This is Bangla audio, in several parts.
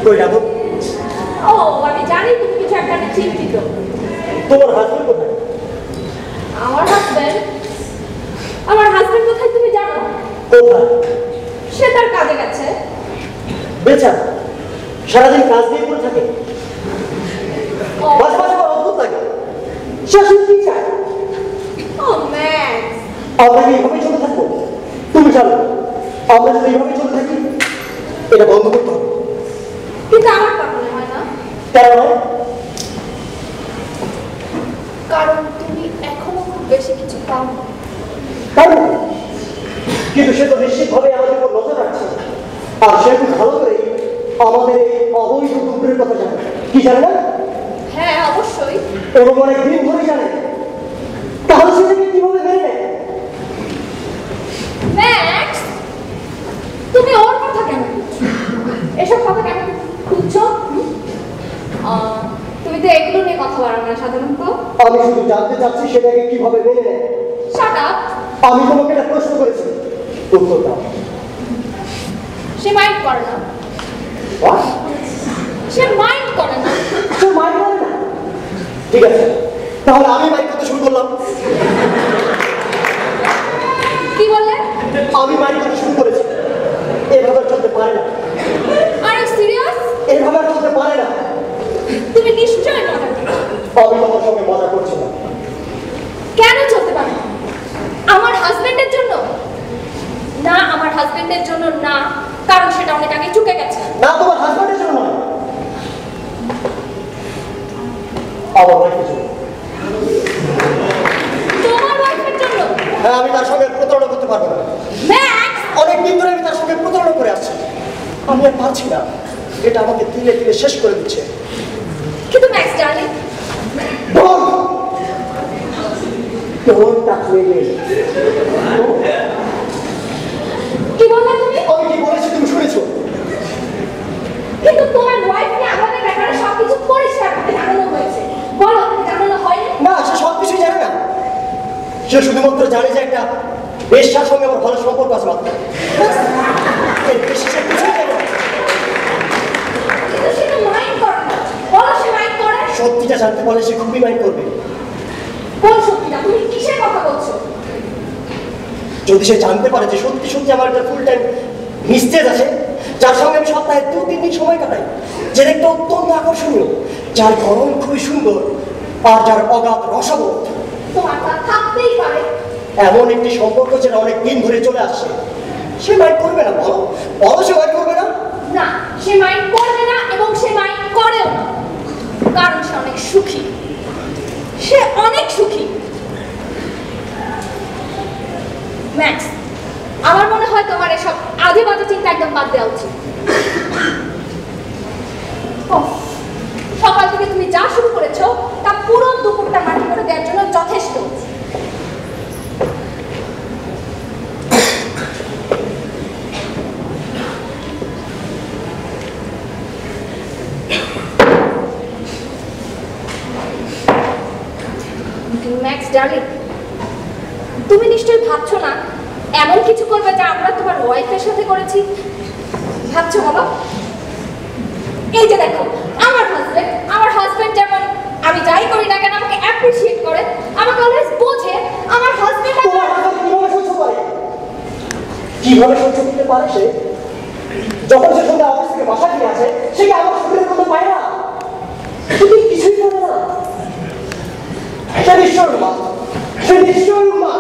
কই যাবো? ও আমি জানি তুমি কিছু একটা চিন্তিত। তোমার হাজবেন্ড কোথায়? আমার হাজবেন্ড কোথায় তুমি জানো? কোথায়? সে তার কাজে গেছে। বেচারা সারাদিন কাজ দিয়ে পড়ে থাকে, মাঝে মাঝে আমার অদ্ভুত লাগে। সে আসলে কি চায়? ও ম্যাক্স, আমরা কি এইভাবে চলে থাকবো? তুমি জানো আমরা যদি এইভাবে চলে থাকি এটা বন্ধ করতে হবে। কিন্তু আমার তা মনে হয় না। কেন? কারণ তুমি এখনো খুব বেশি কিছু পাও না। কারণ কিন্তু সে তো নিশ্চিতভাবে আমাদের উপর নজর রাখছে, আর সে খুব ভালো করে আমাদের এই অবৈধ দুপুরের কথা জানে। কি জানে না? হ্যাঁ অবশ্যই। ওরকম অনেক দিন ধরে জানে। তাহলে সেটাকে কিভাবে মেনে নেয়? ম্যাক্স, তুমি ওর কথা কেন খুঁজছো? এসব কথা কেন খুঁজছো? তুমি তো এগুলো নিয়ে কথা বলো না সাধারণত। আমি শুধু জানতে চাচ্ছি সেটাকে কিভাবে মেনে নেয়। Shut up. আমি তোমাকে একটা প্রশ্ন করেছি, উত্তর দাও। সে মাইন্ড করে না। What? সে মাইন্ড করে না। সে মাইন্ড করে না? ঠিক আছে, তাহলে আমি মাইন্ড করতে শুরু করলাম। কি বললে? আমি মাইন্ড করতে শুরু করেছি। এভাবে আর চলতে পারে না। আর সিরিয়াস? এভাবে আর চলতে পারে না। তুমি নিশ্চয়ই মজা করছো। আমি তোমার সঙ্গে মজা করছি না। কেন চলতে পারে না? আমার হাজবেন্ডের জন্য না, আমার হাজবেন্ডের জন্য না, কারণ সেটা অনেক আগে চুকে গেছে। না, তোমার হাজবেন্ডের জন্য নয়, আমার ওয়াইফের জন্য। তোমার ওয়াইফের জন্য? হ্যাঁ, আমি তার সঙ্গে প্রতারণা করতে পারবো না। ম্যাক্স, অনেকদিন ধরে আমি তার সঙ্গে প্রতারণা করে আসছি। আমি আর পারছি না, এটা আমাকে তিলে তিলে শেষ করে দিচ্ছে। কিন্তু max darling, Don't touch me, please. কি বললে তুমি? আমি কি বলেছি তুমি শুনেছো? কিন্তু তোমার ওয়াইফ নিয়ে আমাদের ব্যাপারে সবকিছু পরিষ্কার করে জানানো হয়েছে। বলো, তুমি জানানো হয়নি? না, সে সব কিছুই জানে না। সে শুধুমাত্র জানে যে একটা বেশ্যার সঙ্গে আমার ভালো সম্পর্ক আছে মাত্র। এর বেশি সে কিছুই জানে না। কিন্তু সে তো মাইন্ড করে না। বলো, সে মাইন্ড করে? সত্যিটা জানতে পারলে সে খুবই মাইন্ড করবে। কোন সত্যিটা? তুমি কিসের কথা বলছো? যদি সে জানতে পারে যে সত্যি সত্যি আমার একটা ফুল টাইম মিস্টেজ আছে, যার সঙ্গে আমি সপ্তাহে 2-3 দিন সময় কাটাই, যে দেখতে অত্যন্ত আকর্ষণীয়, যার গরম খুবই সুন্দর, আর যার অগাধ রসবোধ, তোমার তা থাকতেই পারে। এমন একটি সম্পর্ক যেটা অনেক দিন ধরে চলে আসছে, সে মাইন্ড করবে না? বলো বলো, সে মাইন্ড করবে না? না, সে মাইন্ড করবে না এবং সে মাইন্ড করেও না, কারণ সে অনেক সুখী। সে অনেক সুখী। ম্যাক্স, আমার মনে হয় তোমার এসব আজে বাজে চিন্তা একদম বাদ দেওয়া উচিত। সকাল থেকে তুমি যা শুরু করেছো তা পুরো দুপুরটা মাটি করে দেওয়ার জন্য যথেষ্ট। ম্যাক্স ডার্লিং, তুমি নিশ্চয়ই ভাবছো না এমন কিছু করবে যা আমরা তোমার ওয়াইফের সাথে করেছি? ভাবছো? বলো। এই যে দেখো, আমার হাজবেন্ড যেমন আমি যাই করি না কেন আমাকে অ্যাপ্রিশিয়েট করে, আমাকে অলওয়েজ বোঝে। আমার হাজবেন্ড কিভাবে সহ্য করতে পারে সে? যখন সে সন্ধ্যা অফিস থেকে বাসা ফিরে আসে, সে কি আমার শরীরের কথা পায় না? তুমি কিছুই করে না। সে নিশ্চয় মা, সে নিশ্চয় মা।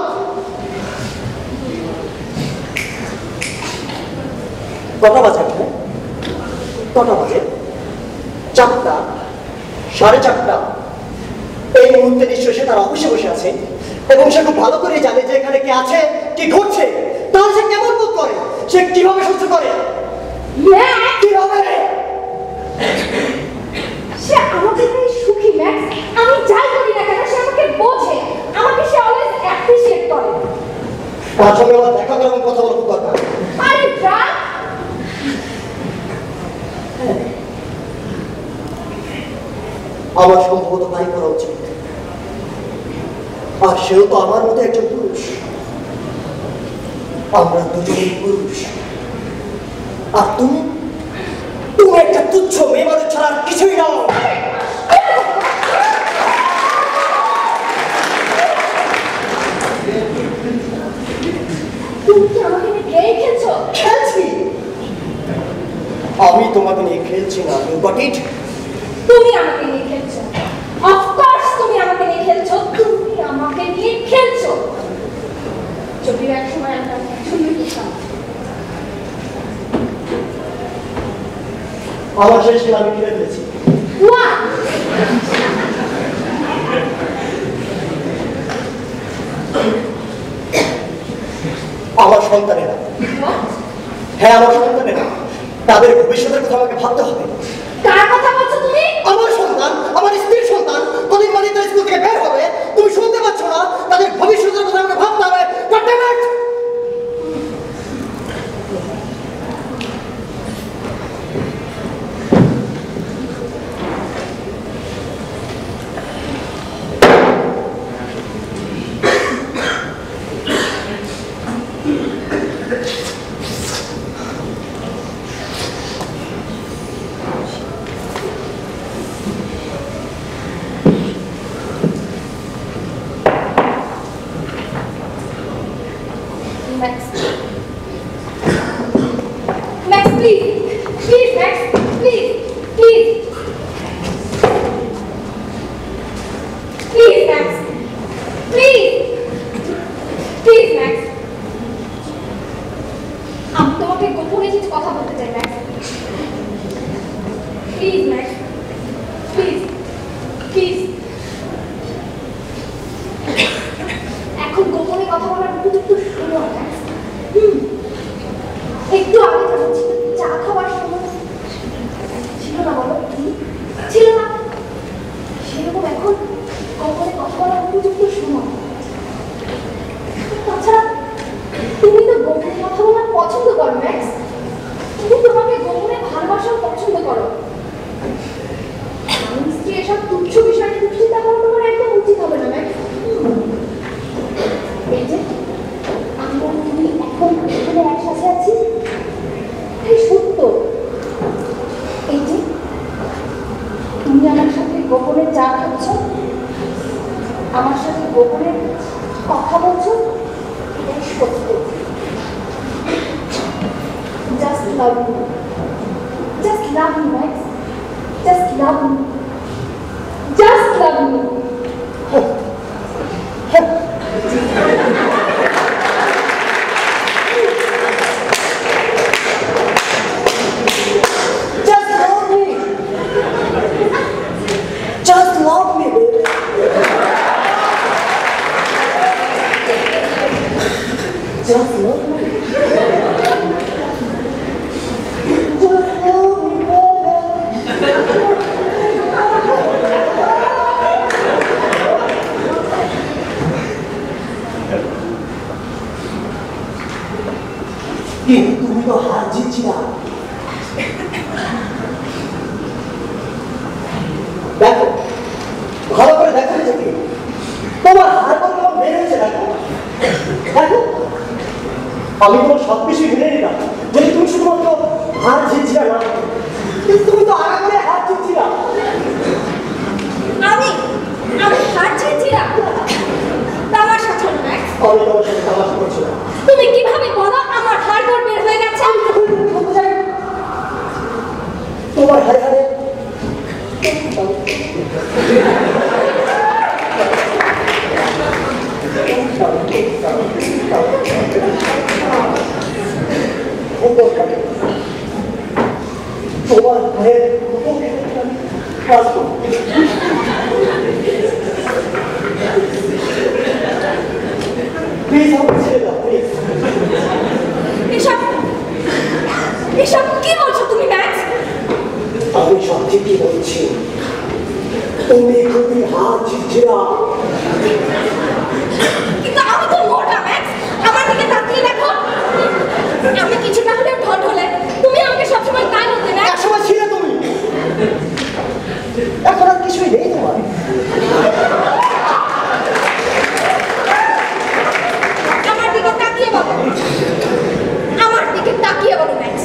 কটা বাজে? কটা বাজে? 4টা, 4:30। এই মুহূর্তে নিশ্চয় সে তার অফিসে বসে আছে এবং সে খুব ভালো করে জানে যে এখানে কে আছে, কি ঘটছে। তাহলে সে কেমন বোধ করে? সে কিভাবে সহ্য করে? কিভাবে? সে আমাকে নিয়ে সুখী ম্যাক্স। আমি যাই করি না কেন সে আমাকে বোঝে, আমাকে সে অলওয়েজ অ্যাপ্রিশিয়েট করে। তার সঙ্গে আমার দেখা করার কথা বলা খুব দরকার। আরে ড্রাগ, আমার সম্ভবত তাই করা উচিত। আর সেও তো আমার মতো একজন পুরুষ। আমরা দুজনেই পুরুষ। আর তুমি একটা তুচ্ছ তুচ্ছ মেয়ে মানুষ ছাড়া আর কিছুই না। তুমি কি আমাকে নিয়ে গেম খেলছো? খেলছি? আমি তোমাকে নিয়ে খেলছি না, ইউ গট ইট? তুমি আমাকে নিয়ে খেলছো। অফকোর্স তুমি আমাকে নিয়ে খেলছো। তুমি আমাকে নিয়ে খেলছো। যদিও এক সময় আমরা একসঙ্গে খেলতাম। আমার শেষ খেলা আমি খেলে ফেলেছি। What? আমার সন্তানেরা, What? হ্যাঁ আমার সন্তানেরা, তাদের ভবিষ্যতের কথা আমাকে ভাবতে হবে। কার কথা বলছো তুমি? আমার সন্তান, আমার স্ত্রীর সন্তান কদিন বাদে তার স্কুল থেকে বের হবে, তুমি শুনতে পাচ্ছ না? তাদের ভবিষ্যতের কথা আমাকে ভাবতে হবে। God damn it! Max. Max, please. Please, Max. Please. Please. Please, Max. Please. Please, Max. আমি তোমাকে গোপনে কিছু কথা বলতে চাই, Max. Please, Max. Please. Please. এখন গোপনে কথা বলার উপযুক্ত সময়, Max. একটু আগে যখন চা খাওয়ার সময় ছিল না, বলো? ছিল না। সেরকম এখন গোপনে কথা বলার উপযুক্ত সময়। তাছাড়া তুমি তো গোপনে কথা বলা পছন্দ করো, ম্যাক্স। তুমি তোমাকে গোপনে ভালোবাসাও পছন্দ করো। স্বামী স্ত্রী এসব তুচ্ছ বিষয় নিয়ে দুশ্চিন্তা করা তোমার একদম উচিত হবে না, ম্যাক্স। এই যে আমি তুমি এখন এখানে একসাথে আছি, এই সত্য। এই যে তুমি আমার সাথে গোপনে চা খাচ্ছ, আমার সাথে গোপনে কথা বলছো, এটাই সত্য। Just love me. Just love me, Max. Just love me. Just love me. Just love me. Just love me, baby. Just love me. Just love me, কিন্তু তুমি তো হার জিতছিলা। দেখো, ভালো করে দেখো নিজেকে, তোমার হার কত বের হয়েছে। দেখো দেখো, আমি তোমার সবকিছু মেনে নিলাম যদি তুমি শুধুমাত্র হার জিতছিলা না, কিন্তু তুমি তো আগা করে হার জিতছিলা। আমি হার জিতছিলাম। তামাশা ছিল, ম্যাক্স। আমি তোমার সাথে তামাশা করছিলাম। তুমি কিভাবে বলো আমার হাড় গোড় বের হয়ে গেছে? তোমার হারে হারে তোমার হারে প্লিজ আমাকে ছেড়ে দাও, প্লিজ। এসব কি বলছো তুমি, ম্যাক্স? আমি সব ঠিকই বলছি, তুমি খুবই হার জিতছিলা। কিন্তু আমি তো মোটা, ম্যাক্স। আমার দিকে তাকিয়ে দেখো। আমি কিছুটা হলে ঢল হলে তুমি আমাকে সবসময় তাই বলতে, ম্যাক্স। একসময় ছিলে তুমি, এখন আর কিছুই নেই তোমার। আমার দিকে তাকিয়ে বলো, আমার দিকে তাকিয়ে বলো, ম্যাক্স।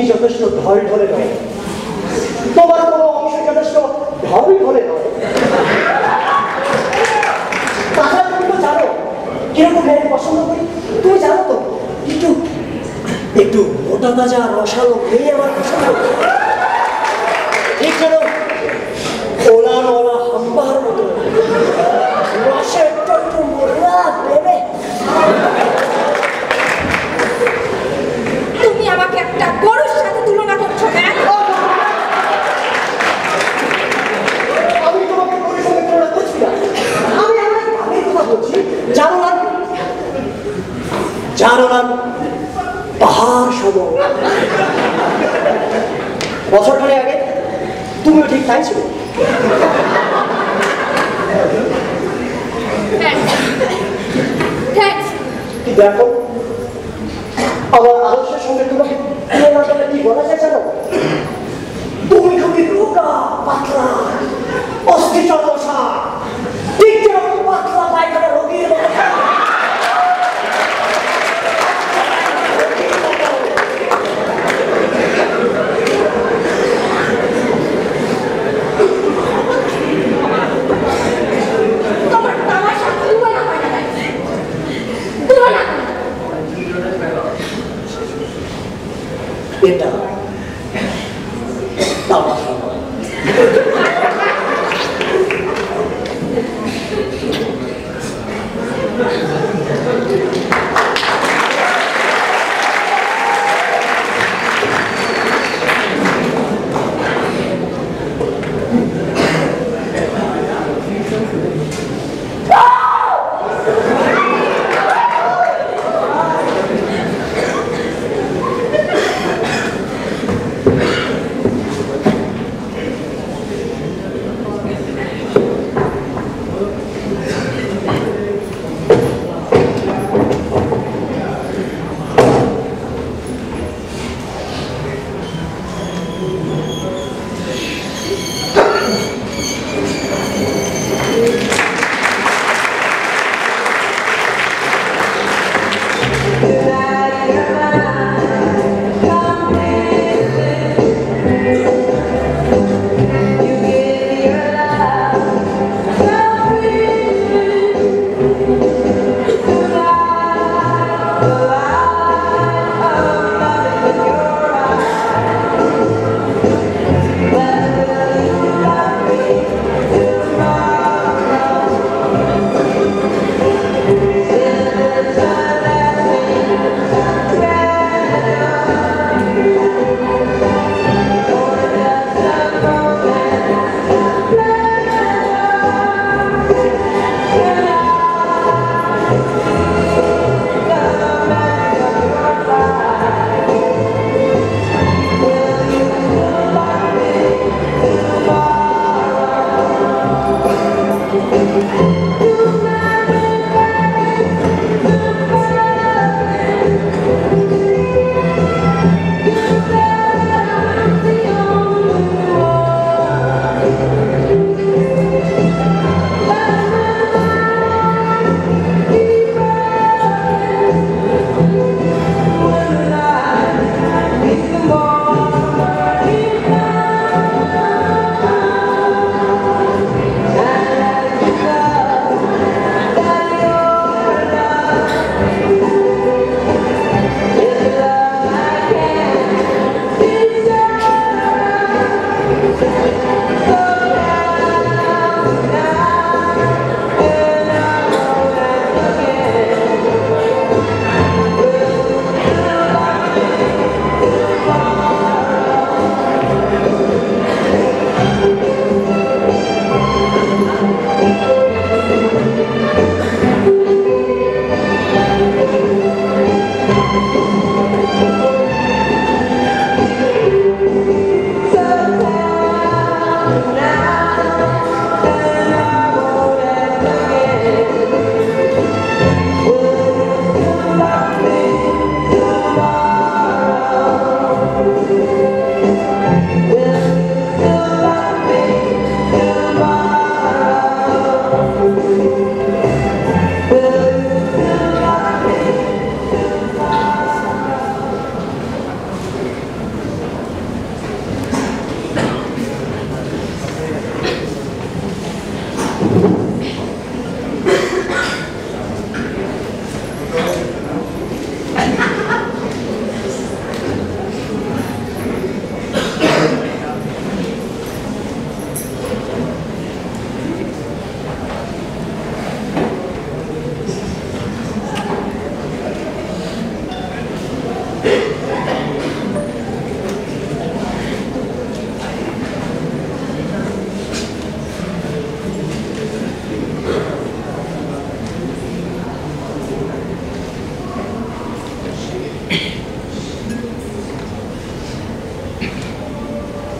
তুমি যথেষ্ট ঢল ঢলে নয়, তোমার কোনো অংশ যথেষ্ট ঢল ঢলে নয়। তাছাড়া তুমি তো জানো কিরকম মেয়ে পছন্দ করি, তুমি জানো তো একটু একটু মোটা তাজা রসালো মেয়ে আমার পছন্দ। ঠিক যেন ওলা নলা হাম্বার মতো রসের একটু মোড়া দেবে। তুমি আমাকে একটা গরুর সাথে তুলনা করছো কেন? আমি তোমাকে গরুর সঙ্গে তুলনা করছি না, আমি আমার ভাবের কথা বলছি। জানো না পাহাড় সম বছরখানে আগে তুমিও ঠিক তাই ছিল। দেখো আমার আদর্শের সঙ্গে তোমাকে তুলনা কি বলা যায় জানো? তুমি খুবই রোগা পাতলা অস্থি চলসা, ঠিক যেরকম পাতলা পায়খানা রোগীর মতো। এটা তামাশা নয়।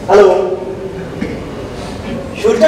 হ্যালো, সুরটা